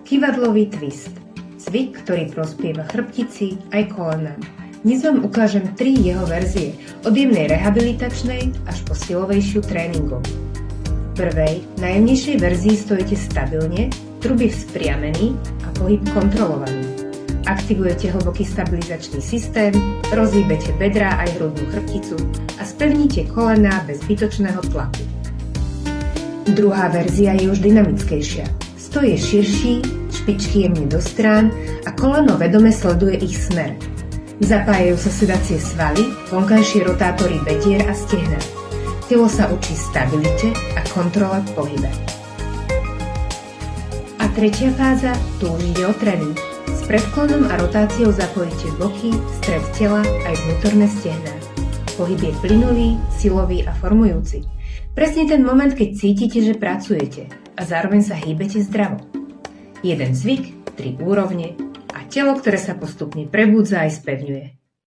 Kyvadlový twist. Cvik, ktorý prospieva chrbtici aj kolenám. Dnes vám ukážem 3 jeho verzie, od jemnej rehabilitačnej až po silovejšiu tréningovú. V prvej, najjemnejšej verzii stojíte stabilne, truby vzpriamený a pohyb kontrolovaný. Aktivujete hlboký stabilizačný systém, rozhýbete bedrá aj hrudnú chrbticu a spevníte kolená bez zbytočného tlaku. Druhá verzia je už dynamickejšia. Stoj je širší, špičky jemne do strán a koleno vedome sleduje ich smer. Zapájajú sa sedacie svaly, vonkajšie rotátory bedier a stehna. Telo sa učí stabilite a kontrole v pohybe. A tretia fáza, tu už ide o tréning. S predklonom a rotáciou zapojíte boky, stred tela aj vnútorné stehná. Pohyb je plynulý, silový a formujúci. Presne ten moment, keď cítite, že pracujete a zároveň sa hýbete zdravo. Jeden cvik, 3 úrovne a telo, ktoré sa postupne prebudza aj spevňuje.